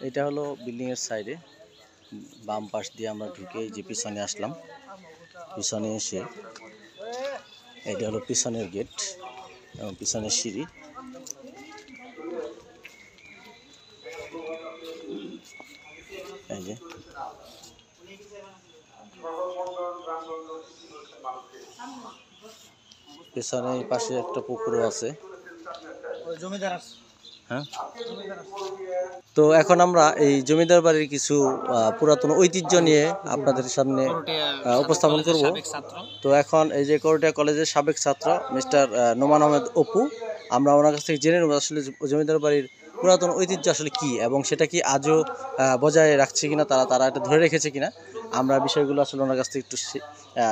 এটা হলো বিল্ডিং এর সাইডে বাম পাশ দিয়ে আমরা ঢুকে যে পিছনে আসলাম। পিছনে এসে এটা হলো পিছনের গেট এবং পিছনের সিঁড়ি। এই যে পিছনে এই পাশে একটা পুকুরও আছে। হ্যাঁ, তো এখন আমরা এই জমিদার বাড়ির কিছু পুরাতন ঐতিহ্য নিয়ে আপনাদের সামনে উপস্থাপন করব। তো এখন এই যে করটিয়া কলেজের সাবেক ছাত্র মিস্টার নোমান আহমেদ অপু, আমরা ওনার কাছ থেকে জেনে নেব আসলে জমিদার বাড়ির পুরাতন ঐতিহ্য আসলে কি এবং সেটা কি আজও বজায় রাখছে কিনা, তারা এটা ধরে রেখেছে কিনা, আমরা বিষয়গুলো আসলে ওনার কাছ থেকে একটু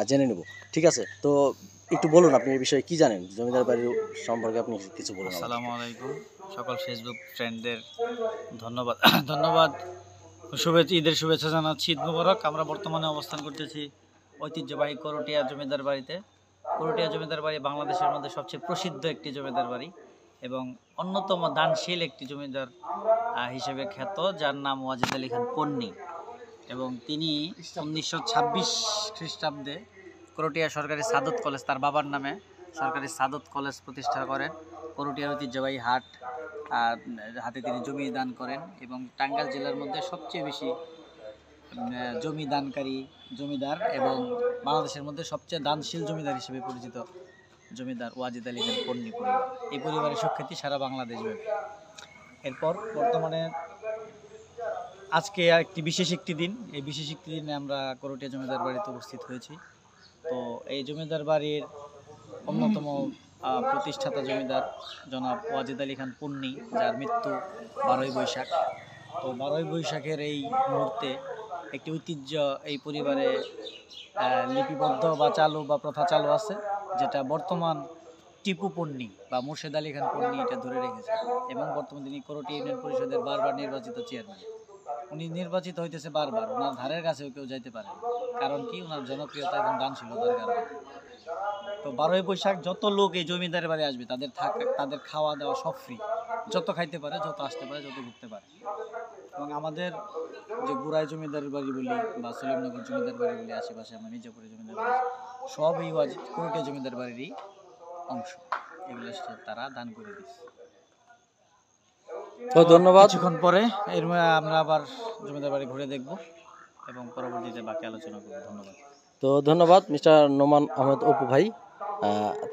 জেনে নেব। ঠিক আছে, তো একটু বলুন আপনি এই বিষয়ে কি জানেন, জমিদার বাড়ির সম্পর্কে আপনি কিছু বলুন। আসসালামু আলাইকুম সকল ফেসবুক ফ্রেন্ডদের ধন্যবাদ ধন্যবাদ শুভেচ্ছা, ঈদের শুভেচ্ছা জানাচ্ছি, ঈদ মুবারক। আমরা বর্তমানে অবস্থান করতেছি ঐতিহ্যবাহী করটিয়া জমিদার বাড়িতে। করটিয়া জমিদার বাড়ি বাংলাদেশের মধ্যে সবচেয়ে প্রসিদ্ধ একটি জমিদার বাড়ি এবং অন্যতম দানশীল একটি জমিদার হিসেবে খ্যাত, যার নাম ওয়াজিদ আলী খান পন্নী। এবং তিনি 1926 খ্রিস্টাব্দে করটিয়া সরকারি সাদত কলেজ, তার বাবার নামে সরকারি সাদত কলেজ প্রতিষ্ঠা করেন। করটিয়ার ঐতিহ্যবাহী হাতে তিনি জমি দান করেন এবং টাঙ্গাইল জেলার মধ্যে সবচেয়ে বেশি জমি দানকারী জমিদার এবং বাংলাদেশের মধ্যে সবচেয়ে দানশীল জমিদার হিসেবে পরিচিত জমিদার ওয়াজিদ আলী খান পন্নী পরিবার। এই পরিবারের সুখ্যাতি সারা বাংলাদেশ ব্যাপী। এরপর বর্তমানে আজকে একটি বিশেষ একটি দিন, এই বিশেষ একটি দিনে আমরা করটিয়া জমিদার বাড়িতে উপস্থিত হয়েছি। তো এই জমিদার বাড়ির অন্যতম প্রতিষ্ঠাতা জমিদার জনাব ওয়াজিদ আলী খান পন্নী, যার মৃত্যু 12ই বৈশাখ। তো 12ই বৈশাখের এই মুহূর্তে একটি ঐতিহ্য এই পরিবারে লিপিবদ্ধ বা চালু বা প্রথা চালু আছে, যেটা বর্তমান টিপু পন্নী বা মুর্শেদ আলী খান পন্নী এটা ধরে রেখেছে এবং বর্তমানে তিনি করটিয়া ইউনিয়ন পরিষদের বারবার নির্বাচিত চেয়ারম্যান। উনি নির্বাচিত হইতেছে বারবার, ওনার ধারের কাছেও কেউ যাইতে পারে, কারণ কি ওনার জনপ্রিয়তা এবং দানশীলতার কারণে। তো 12ই বৈশাখ যত লোক এই জমিদার বাড়ি আসবে তাদের খাওয়া দাওয়া সব ফ্রি, যত খাইতে পারে, যত আসতে পারে, যত ঘুরতে পারে। এবং আমাদের যে গুড়াই জমিদার বাড়ি বলি বা সলিমনগর জমিদার বাড়ি বলি, আশেপাশে আমরা মির্জাপুরের জমিদার বাড়ি, সব এই করটিয়া জমিদার বাড়িরই অংশ। এগুলো তারা দান করে দিচ্ছে। তো ধন্যবাদ। কিছুক্ষণ পরে আমরা আবার জমিদার বাড়ি ঘুরে দেখব এবং পরবর্তীতে বাকি আলোচনা করব। ধন্যবাদ। তো ধন্যবাদ মিস্টার নোমান আহমেদ অপু ভাই।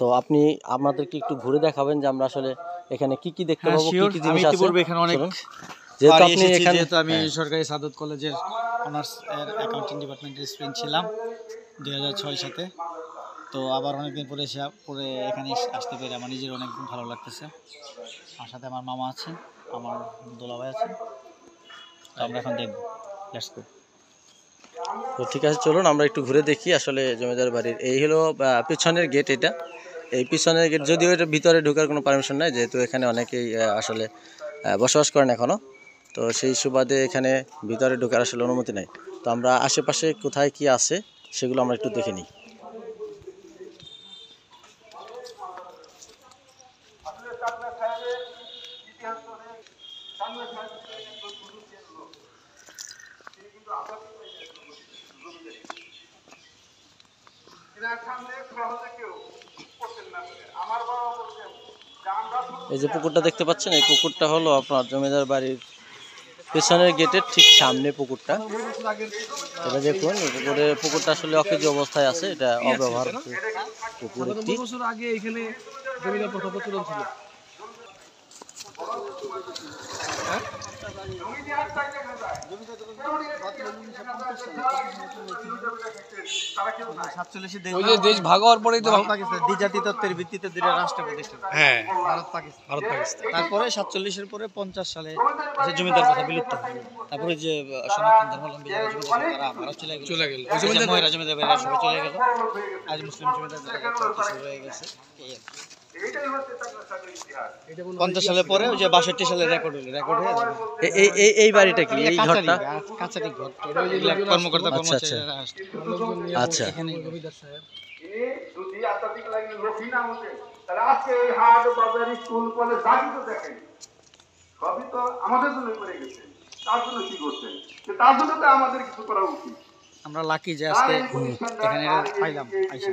তো আপনি আমাদেরকে একটু ঘুরে দেখাবেন যে আমরা আসলে এখানে কি কি দেখতে পাবো, কি কি জিনিস আছে। এখানে অনেক যেহেতু আমি সরকারি সাদত কলেজের অনার্স এর অ্যাকাউন্টিং ডিপার্টমেন্টের স্টুডেন্ট ছিলাম 2006 সালে। তো আবার অনেকদিন পরে এখানে আসতে পেরে আমার নিজের অনেক ভালো লাগতেছে। আমার সাথে আমার মামা আছে, আমার দোলা ভাই আছে। আমরা এখন দেখব। Let's go. তো ঠিক আছে, চলুন আমরা একটু ঘুরে দেখি আসলে জমিদার বাড়ির। এই হলো পিছনের গেট, এটা এই পিছনের গেট, যদিও এটা ভিতরে ঢোকার কোনো পারমিশন নাই, যেহেতু এখানে অনেকেই আসলে বসবাস করেন এখনও। তো সেই সুবাদে এখানে ভিতরে ঢোকার আসলে অনুমতি নাই। তো আমরা আশেপাশে কোথায় কি আছে সেগুলো আমরা একটু দেখে নিই। এই যে পুকুরটা দেখতে পাচ্ছেন, এই পুকুরটা হলো আপনার জমিদার বাড়ির পেছনের গেটের ঠিক সামনে পুকুরটা। এটা দেখুন, পুকুরটা আসলে অকেজো অবস্থায় আছে, এটা অব্যবহার পুকুর একটি। বছর আগে এখানে জমিদার প্রথা প্রচলন ছিল। দেশ ভাগ হওয়ার পরেই তো দ্বিজাতি তত্ত্বের ভিত্তিতে দুটো রাষ্ট্র প্রতিষ্ঠা, হ্যাঁ, ভারত পাকিস্তান। তারপরে 47-এর পরে 50 সালে জমিদার প্রথা বিলুপ্ত হয়। তারপরে যে সনাতন ধর্মাবলম্বী যারা জমিদার তারা ভারত চলে গেল, মহিলা জমিদার বাড়িরা সবাই চলে গেল। আজ মুসলিম জমিদার শুরু হয়ে গেছে। 50 সালের পরে ওই যে 62 সালে রেকর্ড হয়ে এই বাড়িটা কি, এই ঘরটা কাছারি ঘর, কর্মকর্তা কর্মচারীরা আচ্ছা। এখানে জমিদার সাহেব যদি আধ্যাত্মিক লাগে লোকই না হতে, তাহলে আজকে এই হাট বাজার স্কুল কলেজ যা কিছু দেখেন সবই তো আমাদের জন্য করে গেছে। তার জন্য কি করছেন? তার জন্য তো আমাদের কিছু করা উচিত। আমরা লাকি যে আজকে এখানে পাইলাম আইসা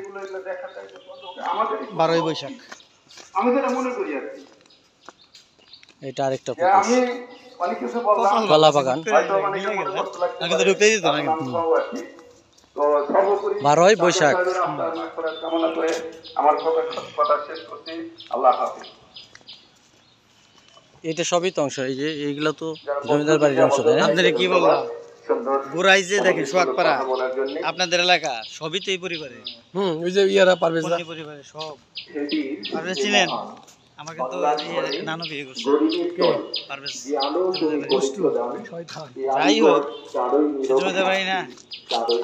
12ই বৈশাখ। আমি যেটা মনে করি আর কি, এটা আরেকটা যে আমি অনেক কিছু বললাম, কলা বাগান হয়তো অনেকে মনে করতে লাগতে আগে তো ঢুকতেই দিত না পারে, আর কি। তো সর্বোপরি 12ই বৈশাখ। আপনার মাগফিরাত কামনা করে আমার কথা শেষ করছি। আল্লাহ হাফেজ। এটা সবই তো অংশ, এই যে এইগুলা তো জমিদার বাড়ির অংশ, তাই না? আপনাদের কি বললাম, সুন্দর গোড়াই যে দেখেন সোহাগপাড়া কথা বলার জন্য আপনাদের এলাকা সবই তো এই পরিবারে, ওই যে ইয়ারা পারভেজ পন্নী পরিবারে সব। পারভেজ ছিলেন? আমার কিন্তু নানু বিয়ে করছে পারভেজ। যাই হোক, জমিদার বাড়ি না,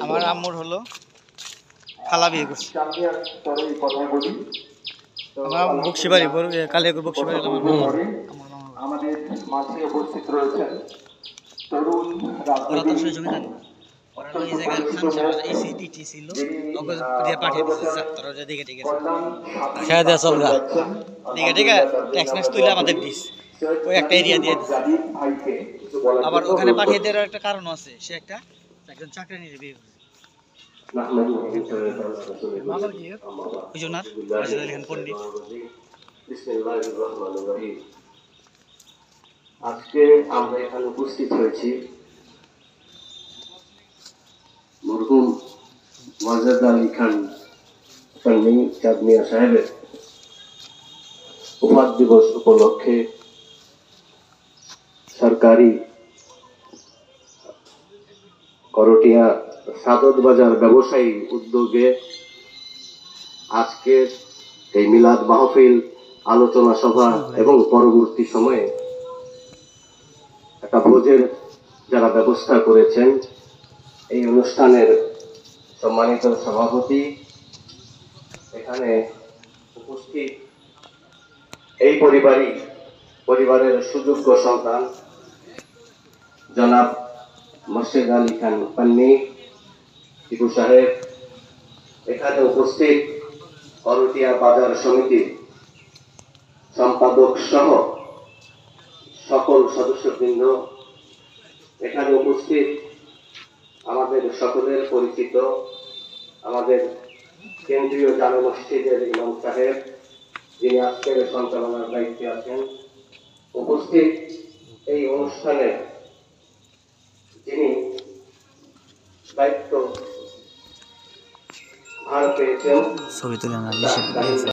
আমার আম্মুর হলো খালা বিয়ে করছে। আমার বক্সিবাড়ি কালিয়াকুর বক্সিবাড়ি আমার মামা। আমাদের মাঝে উপস্থিত রয়েছেন তরুণ ওরা তো আসলে জমিদার না, ওরা এই জায়গার খানসামা এই সিটি ছিল, ওকে দিয়ে পাঠিয়ে দিচ্ছে তোরা যে দিকে দিকে খেয়ে দেয়া চলগা দিকে দিকে ট্যাক্স ম্যাক্স তুলে আমাদের দিস, ওই একটা এরিয়া দিয়ে দিস। আবার ওখানে পাঠিয়ে দেওয়ার একটা কারণ আছে, সে একজন চাকরি নিয়ে বিয়ে করছে ওই জন্য রাশিদ আলী খান পণ্ডিত। আজকে আমরা এখানে উপস্থিত হয়েছি মরহুম ওয়াজেদ আলী খান পন্নী চাঁদ মিয়া সাহেবের ওফাত দিবস উপলক্ষে সরকারি করটিয়া সাদত বাজার ব্যবসায়ী উদ্যোগে আজকের এই মিলাদ মাহফিল, আলোচনা সভা এবং পরবর্তী সময়ে একটা ভোজের যারা ব্যবস্থা করেছেন, এই অনুষ্ঠানের সম্মানিত সভাপতি, এখানে উপস্থিত এই পরিবারের সুযোগ্য সন্তান জনাব মোর্শেদ আলী খান পন্নী টিপু সাহেব, এখানে উপস্থিত করটিয়া বাজার সমিতির সম্পাদক সহ সকল সদস্যবৃন্দ, এখানে উপস্থিত আমাদের সকলের পরিচিত আমাদের কেন্দ্রীয় জামে মসজিদের ইমাম সাহেব, যিনি আজকের সঞ্চালনার দায়িত্বে আছেন, উপস্থিত এই অনুষ্ঠানে যিনি দায়িত্ব ভার পেয়েছেন ছবি তুলে না